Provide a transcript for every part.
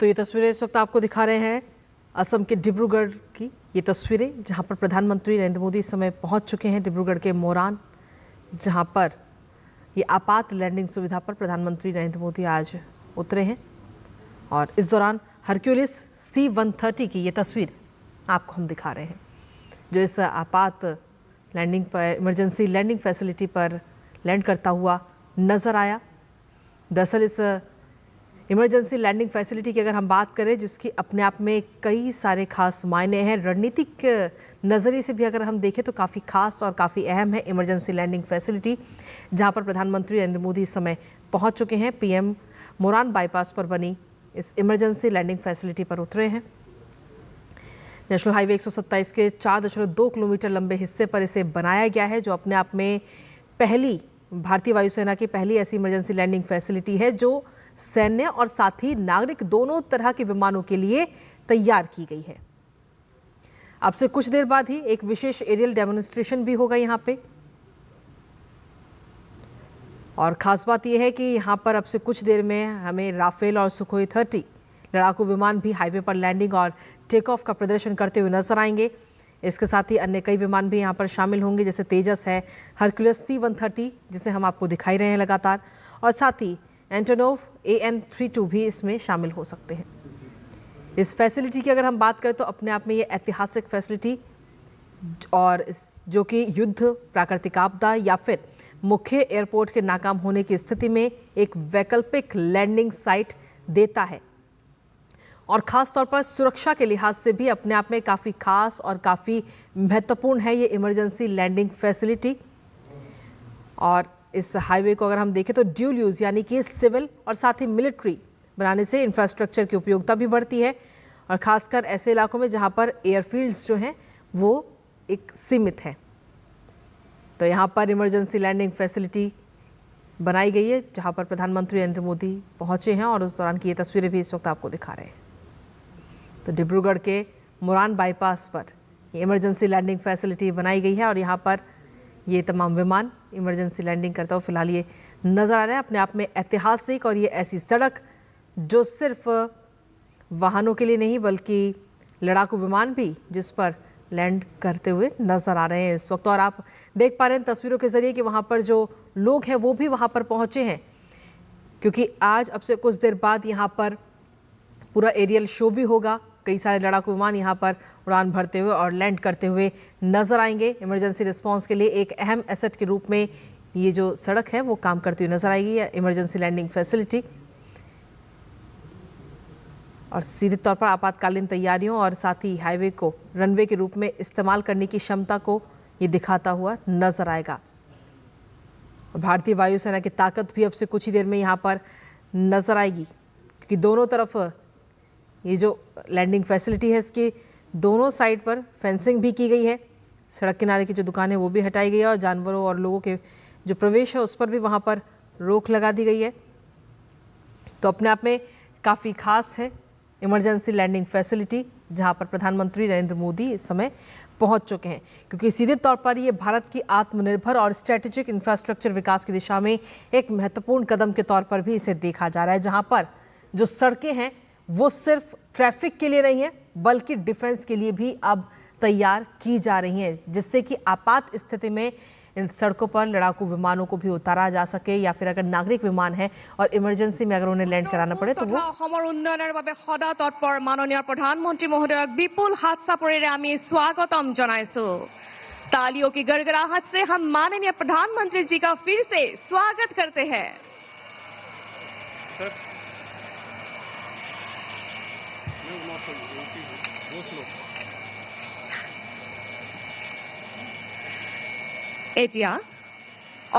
तो ये तस्वीरें इस वक्त आपको दिखा रहे हैं असम के डिब्रूगढ़ की ये तस्वीरें, जहां पर प्रधानमंत्री नरेंद्र मोदी इस समय पहुंच चुके हैं डिब्रूगढ़ के मोरान, जहां पर ये आपात लैंडिंग सुविधा पर प्रधानमंत्री नरेंद्र मोदी आज उतरे हैं। और इस दौरान हरक्यूलिस C-130 की ये तस्वीर आपको हम दिखा रहे हैं, जो इस आपात लैंडिंग पर, इमरजेंसी लैंडिंग फैसिलिटी पर लैंड करता हुआ नज़र आया। दरअसल इस इमरजेंसी लैंडिंग फैसिलिटी की अगर हम बात करें, जिसकी अपने आप में कई सारे खास मायने हैं, रणनीतिक नज़रिए से भी अगर हम देखें तो काफ़ी खास और काफ़ी अहम है इमरजेंसी लैंडिंग फैसिलिटी, जहां पर प्रधानमंत्री नरेंद्र मोदी इस समय पहुंच चुके हैं। PM मोरान बाईपास पर बनी इस इमरजेंसी लैंडिंग फैसिलिटी पर उतरे हैं। नेशनल हाईवे 127 के 4.2 किलोमीटर लंबे हिस्से पर इसे बनाया गया है, जो अपने आप में पहली भारतीय वायुसेना की पहली ऐसी इमरजेंसी लैंडिंग फैसिलिटी है जो सैन्य और साथ ही नागरिक दोनों तरह के विमानों के लिए तैयार की गई है। अब से कुछ देर बाद ही एक विशेष एरियल डेमोन्स्ट्रेशन भी होगा यहाँ पे। और खास बात यह है कि यहाँ पर अब से कुछ देर में हमें राफेल और सुखोई 30 लड़ाकू विमान भी हाईवे पर लैंडिंग और टेक ऑफ का प्रदर्शन करते हुए नजर आएंगे। इसके साथ ही अन्य कई विमान भी यहाँ पर शामिल होंगे, जैसे तेजस है, हरक्यूलिस C-130 जिसे हम आपको दिखाई रहे हैं लगातार, और साथ ही एंटोनोव AN-32 भी इसमें शामिल हो सकते हैं। इस फैसिलिटी की अगर हम बात करें तो अपने आप में ये ऐतिहासिक फैसिलिटी, और जो कि युद्ध, प्राकृतिक आपदा या फिर मुख्य एयरपोर्ट के नाकाम होने की स्थिति में एक वैकल्पिक लैंडिंग साइट देता है। और ख़ास तौर पर सुरक्षा के लिहाज से भी अपने आप में काफ़ी खास और काफ़ी महत्वपूर्ण है ये इमरजेंसी लैंडिंग फैसिलिटी। और इस हाईवे को अगर हम देखें तो ड्यूल यूज़ यानी कि सिविल और साथ ही मिलिट्री बनाने से इंफ्रास्ट्रक्चर की उपयोगिता भी बढ़ती है, और ख़ासकर ऐसे इलाकों में जहां पर एयरफील्ड्स जो हैं वो एक सीमित है। तो यहाँ पर इमरजेंसी लैंडिंग फैसिलिटी बनाई गई है, जहाँ पर प्रधानमंत्री नरेंद्र मोदी पहुँचे हैं, और उस दौरान की ये तस्वीरें भी इस वक्त आपको दिखा रहे हैं। तो डिब्रूगढ़ के मोरान बाईपास पर ये इमरजेंसी लैंडिंग फैसिलिटी बनाई गई है, और यहाँ पर ये तमाम विमान इमरजेंसी लैंडिंग करता हुआ फिलहाल ये नज़र आ रहा है। अपने आप में ऐतिहासिक, और ये ऐसी सड़क जो सिर्फ वाहनों के लिए नहीं बल्कि लड़ाकू विमान भी जिस पर लैंड करते हुए नज़र आ रहे हैं इस वक्त। और आप देख पा रहे हैं तस्वीरों के ज़रिए कि वहाँ पर जो लोग हैं वो भी वहाँ पर पहुँचे हैं, क्योंकि आज अब से कुछ देर बाद यहाँ पर पूरा एरियल शो भी होगा। कई सारे लड़ाकू विमान यहाँ पर उड़ान भरते हुए और लैंड करते हुए नजर आएंगे। इमरजेंसी रिस्पांस के लिए एक अहम एसेट के रूप में ये जो सड़क है वो काम करती हुई नजर आएगी, इमरजेंसी लैंडिंग फैसिलिटी। और सीधे तौर पर आपातकालीन तैयारियों और साथ ही हाईवे को रनवे के रूप में इस्तेमाल करने की क्षमता को ये दिखाता हुआ नजर आएगा। और भारतीय वायुसेना की ताकत भी अब से कुछ ही देर में यहाँ पर नजर आएगी, क्योंकि दोनों तरफ ये जो लैंडिंग फैसिलिटी है इसकी दोनों साइड पर फेंसिंग भी की गई है। सड़क किनारे की जो दुकानें वो भी हटाई गई है, और जानवरों और लोगों के जो प्रवेश है उस पर भी वहाँ पर रोक लगा दी गई है। तो अपने आप में काफ़ी खास है इमरजेंसी लैंडिंग फैसिलिटी, जहाँ पर प्रधानमंत्री नरेंद्र मोदी इस समय पहुँच चुके हैं, क्योंकि सीधे तौर पर ये भारत की आत्मनिर्भर और स्ट्रेटेजिक इंफ्रास्ट्रक्चर विकास की दिशा में एक महत्वपूर्ण कदम के तौर पर भी इसे देखा जा रहा है, जहाँ पर जो सड़कें हैं वो सिर्फ ट्रैफिक के लिए नहीं है बल्कि डिफेंस के लिए भी अब तैयार की जा रही हैं, जिससे कि आपात स्थिति में इन सड़कों पर लड़ाकू विमानों को भी उतारा जा सके, या फिर अगर नागरिक विमान है और इमरजेंसी में अगर उन्हें लैंड कराना पड़े तो वो उन्नयनेर বাবে সদা তৎপৰ মাননীয় প্ৰধানমন্ত্ৰী মহোদয়ক বিপুল হাত চাপৰিৰে আমি স্বাগতম জনাইছো। तालियों की गड़गड़ाहट से हम माननीय प्रधानमंत्री जी का फिर से स्वागत करते हैं। এতিয়া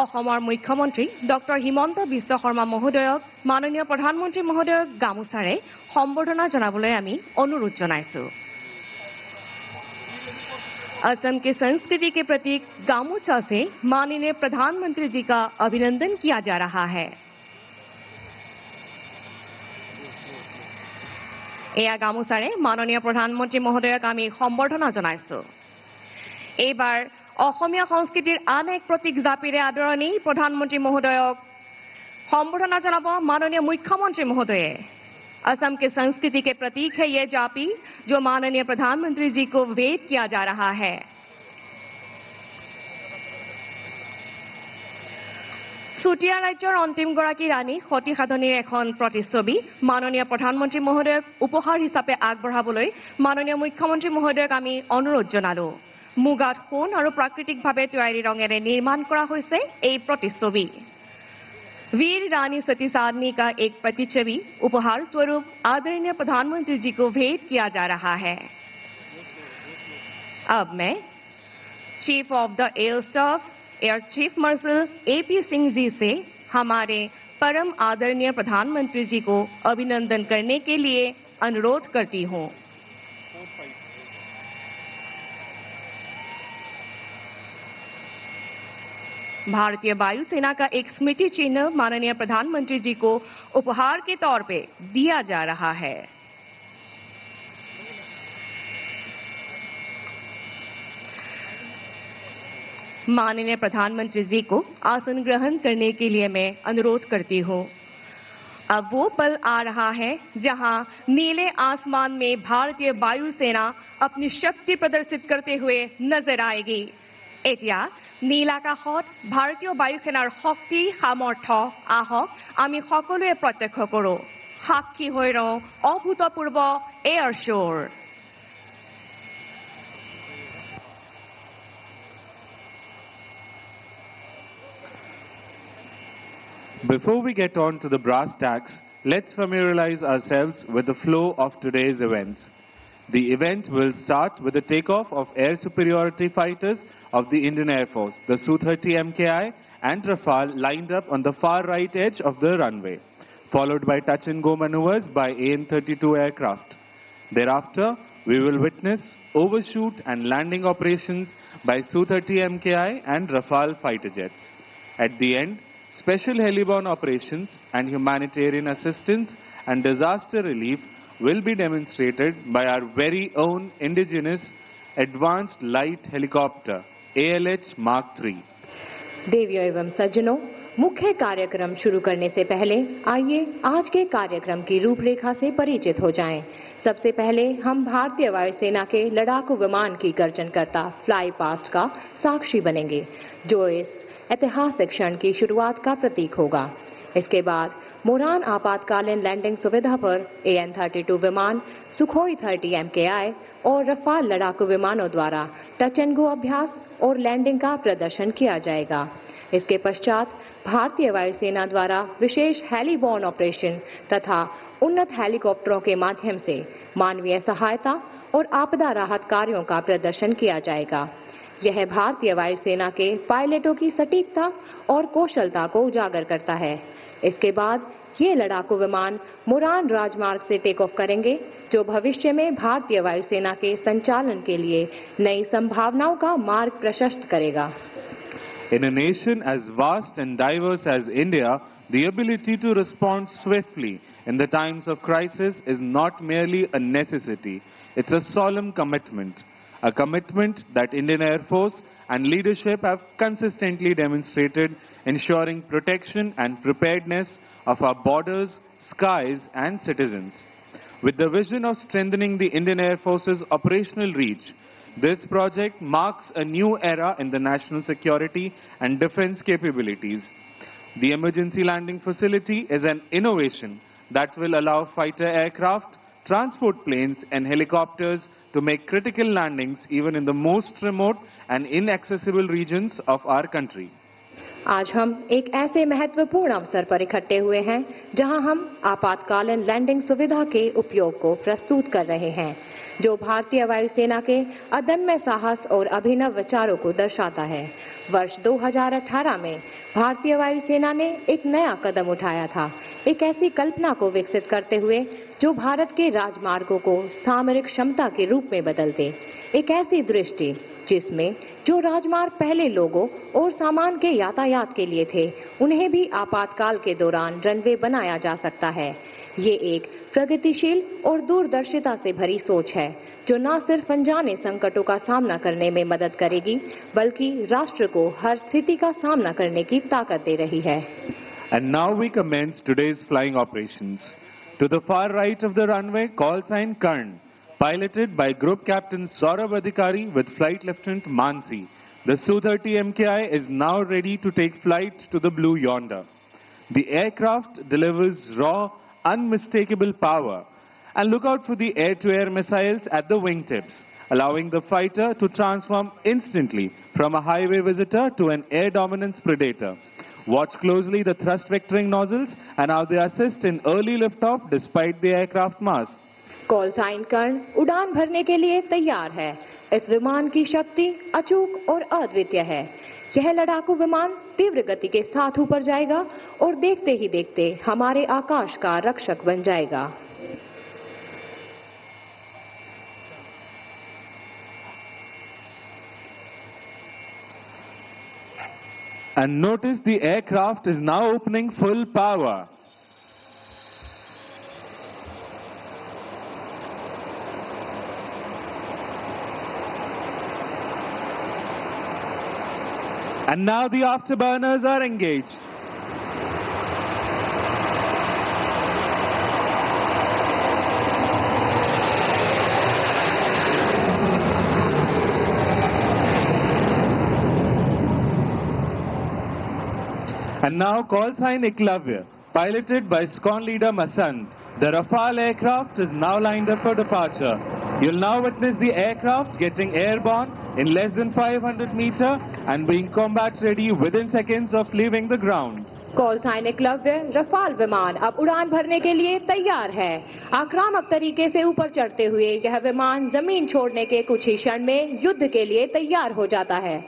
অসমৰ মুখ্যমন্ত্ৰী ডক্টৰ হিমন্ত বিশ্ব শৰ্মা মহোদয়ক মাননীয় প্ৰধানমন্ত্ৰী মহোদয়ক গামোচাৰে সম্বৰ্ধনা জনাবলৈ আমি অনুৰোধ জনাইছো। असम की संस्कृति के प्रतीक गामोछा से माननीय प्रधानमंत्री जी का अभिनंदन किया जा रहा है। এয়া গামোচাৰে মাননীয় প্ৰধানমন্ত্ৰী মহোদয়ক আমি সম্বৰ্ধনা জনাইছো। এইবাৰ অসমীয়া সংস্কৃতিৰ আন এক প্ৰতীক জাপিৰে আদৰণি প্ৰধানমন্ত্ৰী মহোদয়ক সম্বৰ্ধনা জনাব মাননীয় মুখ্যমন্ত্ৰী মহোদয়ে। असम के संस्कृति के प्रतीक है ये जापी, जो माननीय प्रधानमंत्री जी को भेंट किया जा रहा है। চুতীয়া ৰাজ্যৰ অন্তিমগৰাকী ৰাণী সতী সাধনীৰ এখন প্ৰতিচ্ছবি মাননীয় প্ৰধানমন্ত্ৰী মহোদয়ক উপহাৰ হিচাপে আগবঢ়াবলৈ মাননীয় মুখ্যমন্ত্ৰী মহোদয়ক আমি অনুৰোধ জনালো। মুগাত সোণ আৰু প্ৰাকৃতিকভাৱে তৈয়াৰী ৰঙেৰে নিৰ্মাণ কৰা হৈছে এই প্ৰতিচ্ছবি। वीर रानी सती साधनी का एक प्रतिच्छवि उपहार स्वरूप आदरणीय प्रधानमंत्री जी को भेंट किया जा रहा है। अब मैं chief of the air staff air chief marshal AP Singh ji से हमारे परम आदरणीय प्रधानमंत्री जी को अभिनंदन करने के लिए अनुरोध करती हूं। भारतीय वायुसेना का एक स्मृति चिन्ह माननीय प्रधानमंत्री जी को उपहार के तौर पे दिया जा रहा है। माननीय प्रधानमंत्री जी को आसन ग्रहण करने के लिए मैं अनुरोध करती हूं। अब वो पल आ रहा है जहां नीले आसमान में भारतीय वायुसेना अपनी शक्ति प्रदर्शित करते हुए नजर आएगी। এতিয়া নীলাকাশত ভাৰতীয় বায়ুসেনাৰ শক্তি সামৰ্থ্য আহক আমি সকলোৱে প্ৰত্যক্ষ কৰোঁ। সাক্ষী হৈ ৰওঁ অভূতপূৰ্ব এয়াৰ শ্ব'ৰ। Before we get on to the brass tacks, let's familiarize ourselves with the flow of today's events. The event will start with the takeoff of air superiority fighters of the Indian Air Force, the Su-30 MKI and Rafale lined up on the far right edge of the runway, followed by touch-and-go maneuvers by AN-32 aircraft. Thereafter, we will witness overshoot and landing operations by Su-30 MKI and Rafale fighter jets. At the end, special heliborne operations and humanitarian assistance and disaster relief will be demonstrated by our very own indigenous advanced light helicopter ALH Mark III. देवियों एवं सज्जनों, मुख्य कार्यक्रम शुरू करने से पहले आइए आज के कार्यक्रम की रूपरेखा से परिचित हो जाएं। सबसे पहले हम भारतीय वायुसेना के लड़ाकू विमान की गर्जन करता फ्लाई पास्ट का साक्षी बनेंगे, जो इस ऐतिहासिक क्षण की शुरुआत का प्रतीक होगा। इसके बाद मोरान आपातकालीन लैंडिंग सुविधा पर AN-32 विमान, सुखोई 30 MKI और रफाल लड़ाकू विमानों द्वारा टच एंड गो अभ्यास और लैंडिंग का प्रदर्शन किया जाएगा। इसके पश्चात भारतीय वायुसेना द्वारा विशेष हेलीबॉर्न ऑपरेशन तथा उन्नत हेलीकॉप्टरों के माध्यम से मानवीय सहायता और आपदा राहत कार्यों का प्रदर्शन किया जाएगा। यह भारतीय वायुसेना के पायलटों की सटीकता और कौशलता को उजागर करता है। इसके बाद ये लड़ाकू विमान मोरान राजमार्ग से टेक ऑफ करेंगे, जो भविष्य में भारतीय वायुसेना के संचालन के लिए नई संभावनाओं का मार्ग प्रशस्त करेगा। In a nation as vast and diverse as India, the ability to respond swiftly in the times of crisis is not merely a necessity, it's a solemn commitment. A commitment that Indian Air Force and leadership have consistently demonstrated, ensuring protection and preparedness of our borders, skies and citizens. With the vision of strengthening the Indian Air Force's operational reach, this project marks a new era in the national security and defense capabilities. The emergency landing facility is an innovation that will allow fighter aircraft, transport planes and helicopters to make critical landings even in the most remote and inaccessible regions of our country. आज हम एक ऐसे महत्वपूर्ण अवसर पर इकट्ठे हुए हैं, जहां हम आपातकालीन लैंडिंग सुविधा के उपयोग को प्रस्तुत कर रहे हैं, जो भारतीय वायुसेना के अदम्य साहस और अभिनव विचारों को दर्शाता है। वर्ष 2018 में भारतीय वायुसेना ने एक नया कदम उठाया था, एक ऐसी कल्पना को विकसित करते हुए जो भारत के राजमार्गों को सामरिक क्षमता के रूप में बदल दे। एक ऐसी दृष्टि जिसमें जो राजमार्ग पहले लोगों और सामान के यातायात के लिए थे, उन्हें भी आपातकाल के दौरान रनवे बनाया जा सकता है। ये एक प्रगतिशील और दूरदर्शिता से भरी सोच है, जो न सिर्फ अनजाने संकटों का सामना करने में मदद करेगी, बल्कि राष्ट्र को हर स्थिति का सामना करने की ताकत दे रही है। And now we commence today's flying operations. To the far right of the runway, call sign Karn, piloted by Group Captain Saurabh Adhikari with Flight Lieutenant Mansi. The Su-30 MKI is now ready to take flight to the blue yonder. The aircraft delivers raw, unmistakable power. And look out for the air-to-air missiles at the wingtips, allowing the fighter to transform instantly from a highway visitor to an air dominance predator. Watch closely the thrust vectoring nozzles and how they assist in early liftoff despite the aircraft mass. Call sign Karna उड़ान भरने के लिए तैयार है। इस विमान की शक्ति अचूक और अद्वितीय है। यह लड़ाकू विमान तीव्र गति के साथ ऊपर जाएगा और देखते ही देखते हमारे आकाश का रक्षक बन जाएगा। And notice the aircraft is now opening full power. And now the afterburners are engaged. And now call sign Eklavya, piloted by SCON leader Masand. The Rafale aircraft is now lined up for departure. You'll now witness the aircraft getting airborne in less than 500 meters and being combat ready within seconds of leaving the ground. Call sign Eklavya Rafale विमान अब उड़ान भरने के लिए तैयार है। आक्रामक तरीके से ऊपर चढ़ते हुए यह विमान जमीन छोड़ने के कुछ ही क्षण में युद्ध के लिए तैयार हो जाता है।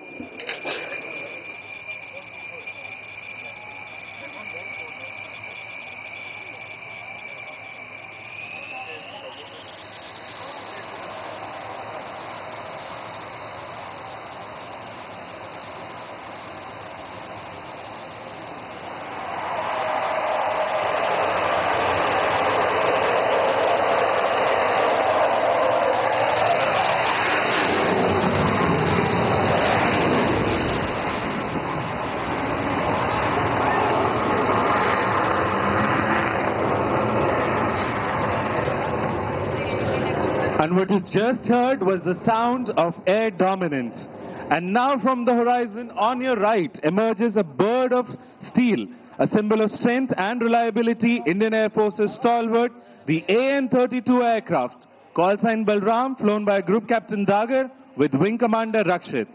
And what you just heard was the sound of air dominance. And now from the horizon on your right emerges a bird of steel, a symbol of strength and reliability, Indian Air Force's stalwart, the AN-32 aircraft, call sign Balram, flown by Group Captain Dagar with Wing Commander Rakshit.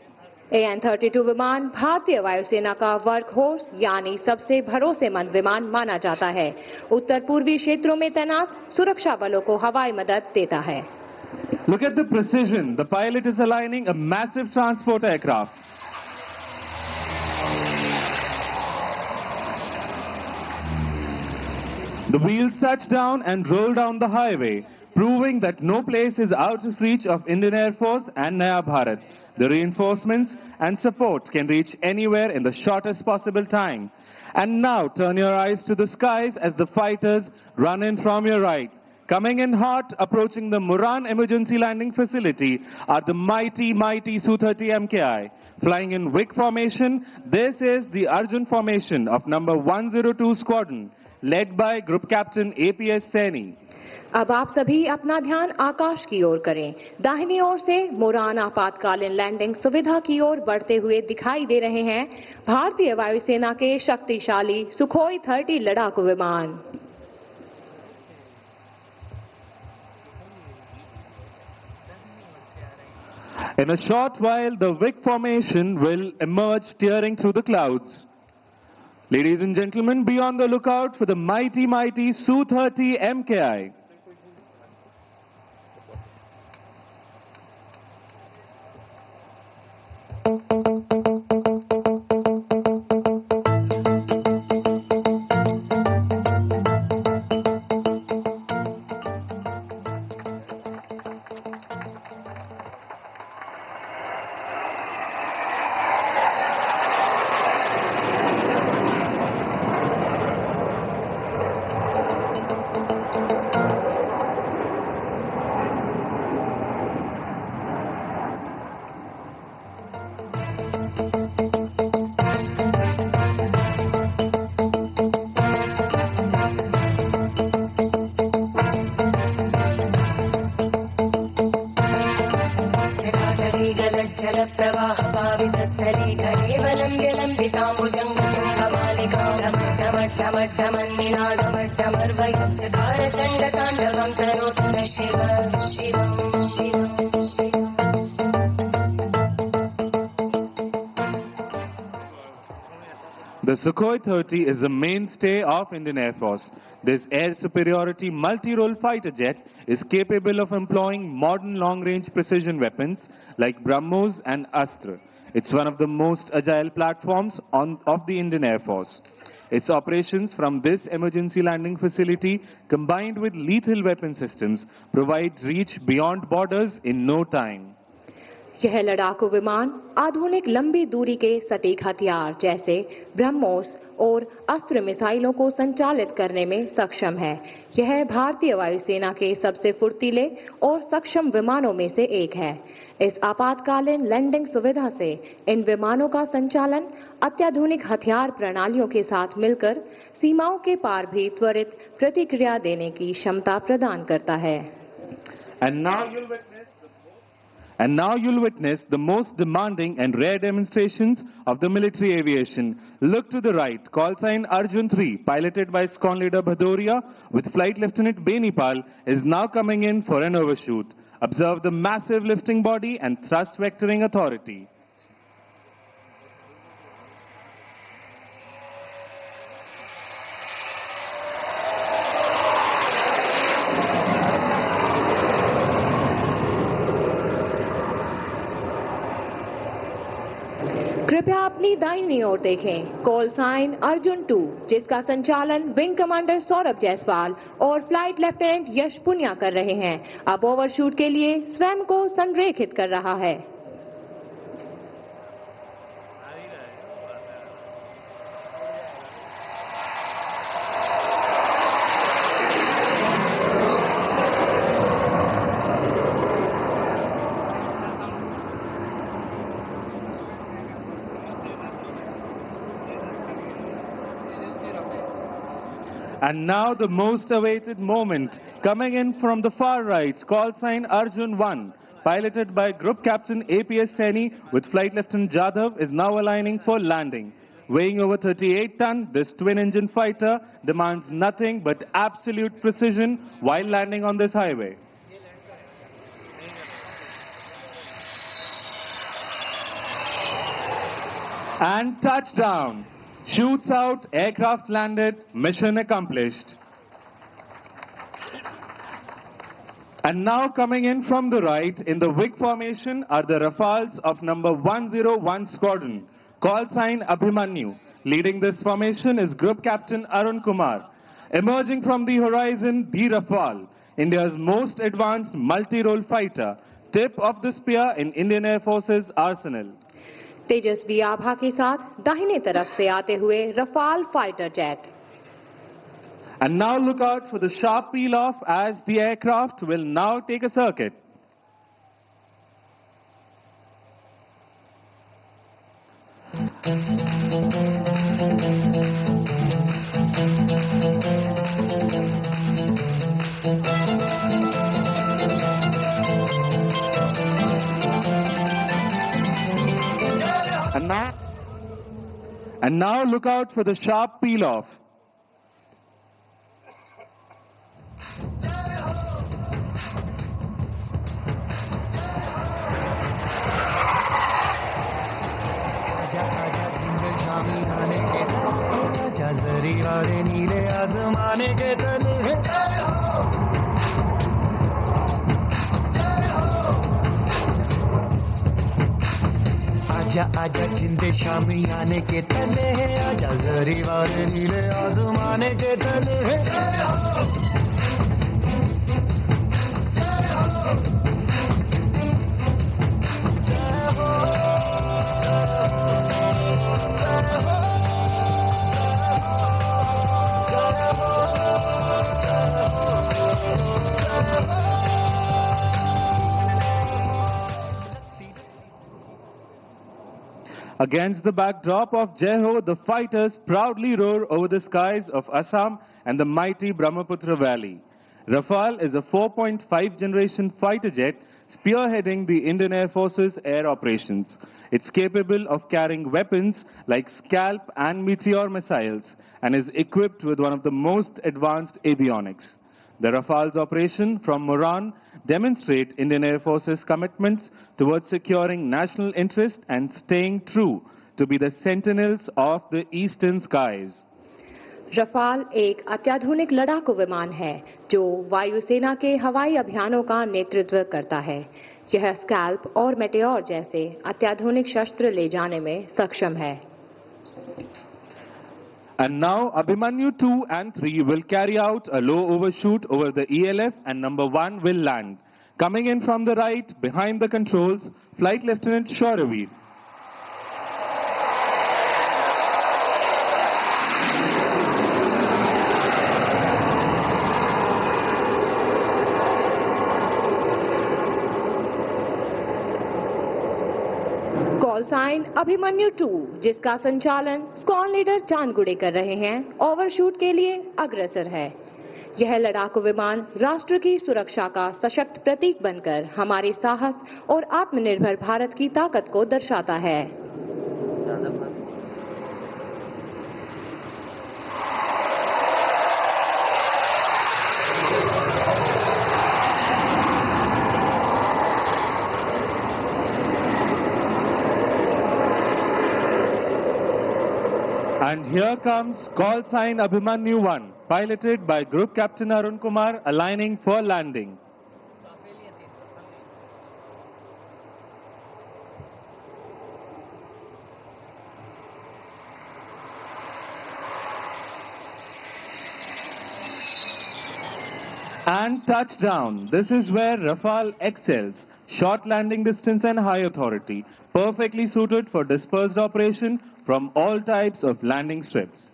AN-32 विमान भारतीय वायुसेना का work horse यानी सबसे भरोसेमंद विमान माना जाता है। उत्तर पूर्वी क्षेत्रों में तैनात सुरक्षा बलों को हवाई मदद देता है। Look at the precision. The pilot is aligning a massive transport aircraft. The wheels touch down and roll down the highway, proving that no place is out of reach of Indian Air Force and Naya Bharat. The reinforcements and support can reach anywhere in the shortest possible time. And now turn your eyes to the skies as the fighters run in from your right. Coming in hot, approaching the Muran Emergency Landing Facility are the mighty Su-30 MKI. Flying in WIC formation, this is the Arjun formation of number 102 Squadron, led by Group Captain APS Saini. अब आप सभी अपना ध्यान आकाश की ओर करें। दाहिनी ओर से मुरान आपातकालीन लैंडिंग सुविधा की ओर बढ़ते हुए दिखाई दे रहे हैं भारतीय वायुसेना के शक्तिशाली सुखोई 30 लड़ाकू विमान। In a short while, the WIC formation will emerge tearing through the clouds. Ladies and gentlemen, be on the lookout for the mighty Su-30 MKI. चकार चण्डताण्डवं करोतु नः शिवं शिवं शिवं The Sukhoi 30 is the mainstay of Indian Air Force. This air superiority multi-role fighter jet is capable of employing modern long-range precision weapons like BrahMos and Astra. It's one of the most agile platforms of the Indian Air Force. Its operations from this emergency landing facility, combined with lethal weapon systems, provide reach beyond borders in no time. यह लड़ाकू विमान आधुनिक लंबी दूरी के सटीक हथियार जैसे ब्रह्मोस और अस्त्र मिसाइलों को संचालित करने में सक्षम है। यह भारतीय वायुसेना के सबसे फुर्तीले और सक्षम विमानों में से एक है। इस आपातकालीन लैंडिंग सुविधा से इन विमानों का संचालन अत्याधुनिक हथियार प्रणालियों के साथ मिलकर सीमाओं के पार भी त्वरित प्रतिक्रिया देने की क्षमता प्रदान करता है। And now you'll witness the most demanding and rare demonstrations of the military aviation. Look to the right. Call sign Arjun 3, piloted by Squadron Leader Bhadoria with Flight Lieutenant Benipal, is now coming in for an overshoot. Observe the massive lifting body and thrust vectoring authority. कृपया अपनी दाहिनी ओर देखें। Call sign Arjun 2, जिसका संचालन wing commander Saurabh Jaiswal और flight lieutenant यश पुनिया कर रहे हैं, अब ओवरशूट के लिए स्वयं को संरेखित कर रहा है। And now the most awaited moment, coming in from the far right, call sign Arjun 1, piloted by Group Captain APS Saini with Flight Lieutenant Jadhav, is now aligning for landing. Weighing over 38 tons, this twin-engine fighter demands nothing but absolute precision while landing on this highway. And touchdown. Shoots out, aircraft landed, mission accomplished. And now coming in from the right, in the WIG formation, are the Rafales of number 101 Squadron. Call sign Abhimanyu. Leading this formation is Group Captain Arun Kumar. Emerging from the horizon, the Rafale, India's most advanced multi-role fighter, tip of the spear in Indian Air Force's arsenal. तेजस्वी आभा के साथ दाहिने तरफ से आते हुए Rafale fighter jet. And now look out for the sharp peel off as the aircraft will now take a circuit. And now look out for the sharp peel off. आजा आजा जिंदे शामी आने के तले है, आजा जरी वाले नीले आसमाने के तले है। Against the backdrop of Jai Ho, the fighters proudly roar over the skies of Assam and the mighty Brahmaputra Valley. Rafale is a 4.5 generation fighter jet spearheading the Indian Air Force's air operations. It's capable of carrying weapons like Scalp and Meteor missiles and is equipped with one of the most advanced avionics. The Rafale's operation from Moran demonstrate Indian Air Force's commitments towards securing national interest and staying true to be the sentinels of the eastern skies. Rafale एक अत्याधुनिक लड़ाकू विमान है जो वायुसेना के हवाई अभियानों का नेतृत्व करता है। यह स्कैल्प और मेटेओर जैसे अत्याधुनिक शस्त्र ले जाने में सक्षम है। And now Abhimanyu 2 and 3 will carry out a low overshoot over the ELF and number 1 will land. Coming in from the right, behind the controls, Flight Lieutenant Shoravir. Call sign Abhimanyu 2 जिसका संचालन स्क्वाड लीडर चांदगुड़े कर रहे हैं overshoot के लिए अग्रसर है। यह लड़ाकू विमान राष्ट्र की सुरक्षा का सशक्त प्रतीक बनकर हमारे साहस और आत्मनिर्भर भारत की ताकत को दर्शाता है। And here comes call sign Abhimanyu 1, piloted by Group Captain Arun Kumar, aligning for landing. And touchdown. This is where Rafale excels. Short landing distance and high authority. Perfectly suited for dispersed operation from all types of landing strips.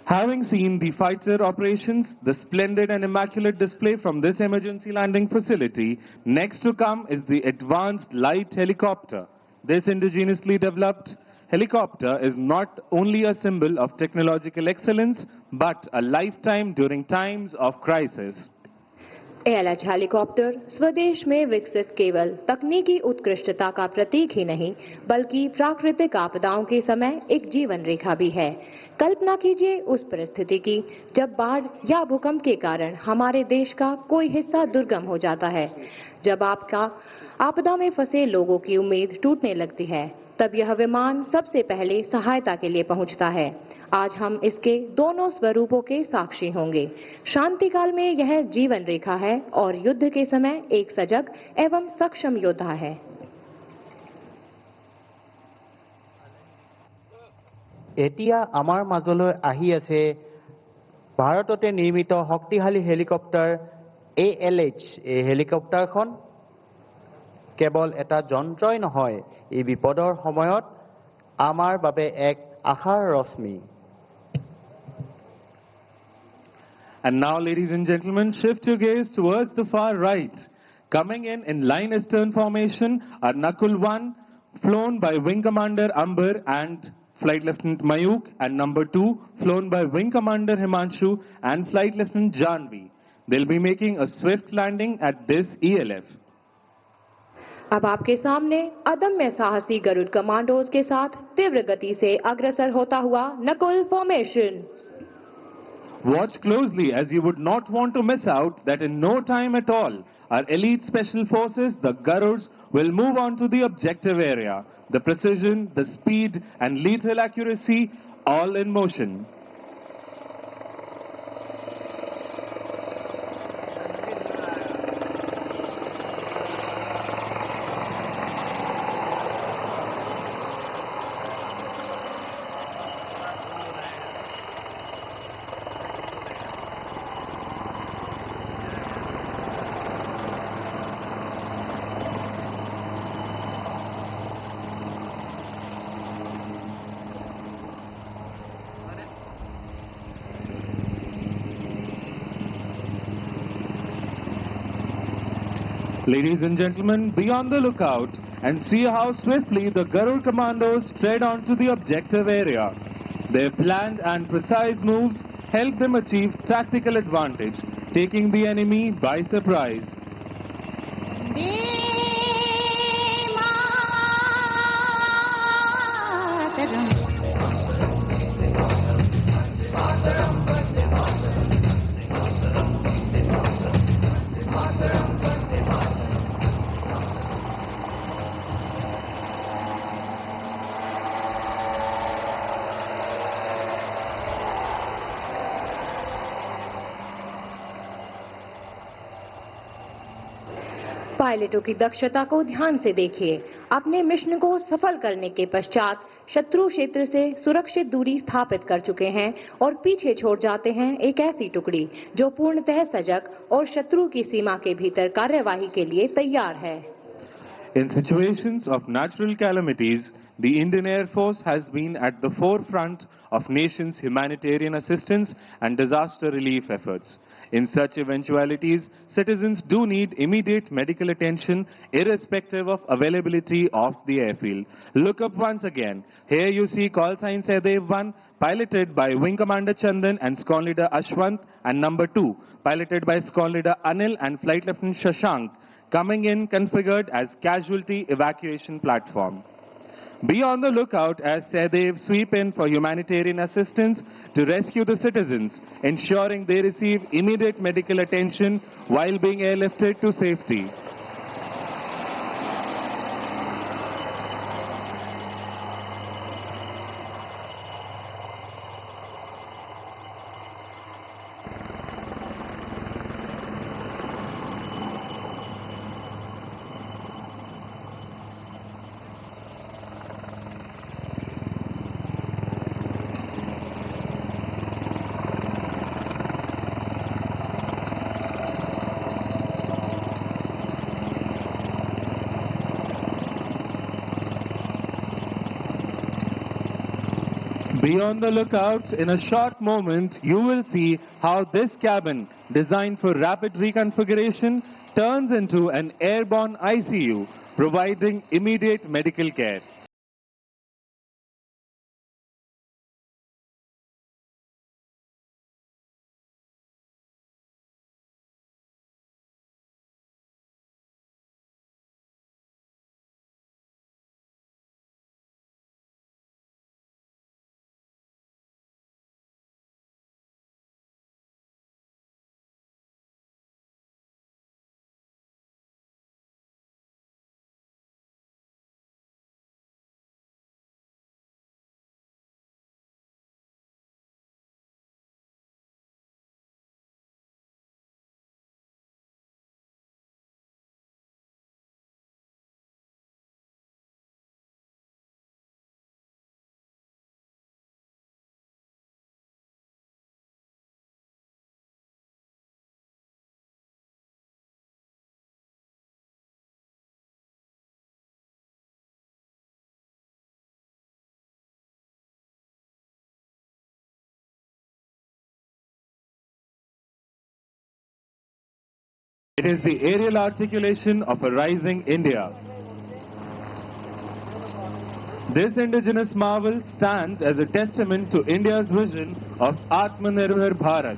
Having seen the fighter operations, the splendid and immaculate display from this emergency landing facility, next to come is the advanced light helicopter. This indigenously developed helicopter is not only a symbol of technological excellence, but a lifetime during times of crisis. ALH helicopter स्वदेश में विकसित केवल तकनीकी उत्कृष्टता का प्रतीक ही नहीं बल्कि प्राकृतिक आपदाओं के समय एक जीवन रेखा भी है। कल्पना कीजिए उस परिस्थिति की जब बाढ़ या भूकंप के कारण हमारे देश का कोई हिस्सा दुर्गम हो जाता है, जब आपदा में फंसे लोगों की उम्मीद टूटने लगती है, तब यह विमान सबसे पहले सहायता के लिए पहुंचता है। आज हम इसके दोनों स्वरूपों के साक्षी होंगे। शांति काल में यह जीवन रेखा है और युद्ध के समय एक सजग एवं सक्षम योद्धा है। এতিয়া আমাৰ মাজলৈ আহি আছে ভাৰততে নিৰ্মিত শক্তিশালী হেলিকপ্টাৰ ALH। এই হেলিকপ্টাৰখন কেৱল এটা যন্ত্ৰই নহয়, এই বিপদৰ সময়ত আমাৰ বাবে এক আশাৰ ৰশ্মি। And now, ladies and gentlemen, shift your gaze towards the far right. Coming in line astern formation are Nakul 1, flown by Wing Commander Amber and Flight Lieutenant Mayuk, and number 2, flown by Wing Commander Himanshu and Flight Lieutenant Janvi. They'll be making a swift landing at this ELF. अब आपके सामने अदम्य साहसी Garuda commandos के साथ तीव्र गति से अग्रसर होता हुआ Nakul formation. Watch closely as you would not want to miss out that in no time at all, our elite special forces, the Garuds, will move on to the objective area. The precision, the speed and lethal accuracy, all in motion. Ladies and gentlemen, be on the lookout and see how swiftly the Garud commandos tread onto the objective area. Their planned and precise moves help them achieve tactical advantage, taking the enemy by surprise. पायलटों की दक्षता को ध्यान से देखिए। अपने mission को सफल करने के पश्चात शत्रु क्षेत्र से सुरक्षित दूरी स्थापित कर चुके हैं और पीछे छोड़ जाते हैं एक ऐसी टुकड़ी जो पूर्णतः सजग और शत्रु की सीमा के भीतर कार्यवाही के लिए तैयार है। In situations of natural calamities, the Indian Air Force has been at the forefront of nations' humanitarian assistance and disaster relief efforts. In such eventualities, citizens do need immediate medical attention irrespective of availability of the airfield. Look up once again. Here you see call sign Sehdev 1, piloted by Wing Commander Chandan and Squadron Leader Ashwant, and number 2, piloted by Squadron Leader Anil and Flight Lieutenant Shashank, coming in configured as casualty evacuation platform. Be on the lookout as Sehdev sweep in for humanitarian assistance to rescue the citizens, ensuring they receive immediate medical attention while being airlifted to safety. Be on the lookout. In a short moment, you will see how this cabin, designed for rapid reconfiguration, turns into an airborne ICU, providing immediate medical care. It is the aerial articulation of a rising India. This indigenous marvel stands as a testament to India's vision of Atmanirbhar Bharat.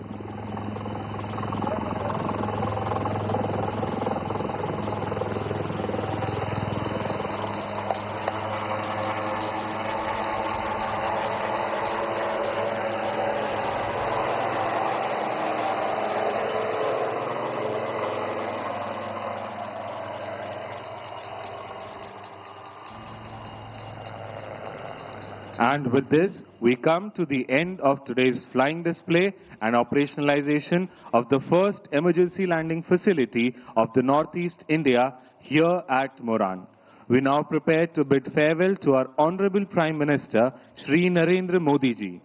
And with this, we come to the end of today's flying display and operationalization of the first emergency landing facility of the Northeast India here at Moran. We now prepare to bid farewell to our Honorable Prime Minister, Shri Narendra Modi ji.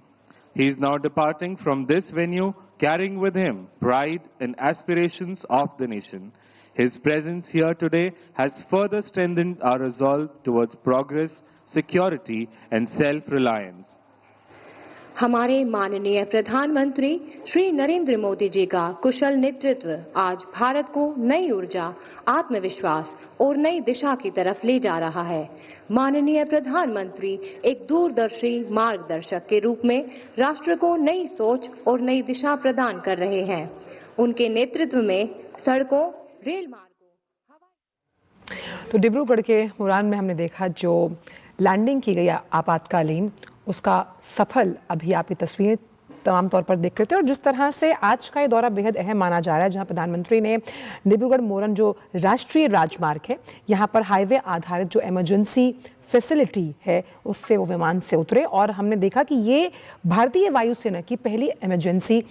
He is now departing from this venue, carrying with him pride and aspirations of the nation. His presence here today has further strengthened our resolve towards progress, security and self-reliance. हमारे माननीय प्रधानमंत्री श्री नरेंद्र मोदी जी का कुशल नेतृत्व आज भारत को नई ऊर्जा, आत्मविश्वास और नई दिशा की तरफ ले जा रहा है। माननीय प्रधानमंत्री एक दूरदर्शी मार्गदर्शक के रूप में राष्ट्र को नई सोच और नई दिशा प्रदान कर रहे हैं। उनके नेतृत्व में सड़कों, रेल मार्गों, तो डिब्रूगढ़ के मुरान में हमने देखा जो लैंडिंग की गई आपातकालीन, उसका सफल अभी आप ये तस्वीरें तमाम तौर पर देख रहे थे। और जिस तरह से आज का ये दौरा बेहद अहम माना जा रहा है, जहां प्रधानमंत्री ने डिब्रूगढ़ मोरन जो राष्ट्रीय राजमार्ग है, यहाँ पर हाईवे आधारित जो इमरजेंसी फैसिलिटी है उससे वो विमान से उतरे। और हमने देखा कि ये भारतीय वायुसेना की पहली इमरजेंसी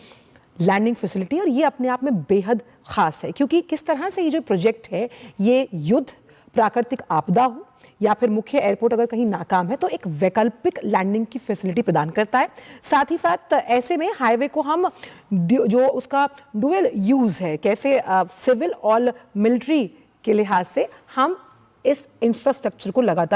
लैंडिंग फैसिलिटी, और ये अपने आप में बेहद ख़ास है, क्योंकि किस तरह से ये जो प्रोजेक्ट है ये युद्ध, प्राकृतिक आपदा हो या फिर मुख्य एयरपोर्ट अगर कहीं नाकाम है तो एक वैकल्पिक लैंडिंग की फैसिलिटी प्रदान करता है। साथ ही साथ ऐसे में हाईवे को हम जो उसका डुअल यूज़ है, कैसे सिविल और मिलिट्री के लिहाज से हम इस इंफ्रास्ट्रक्चर को लगातार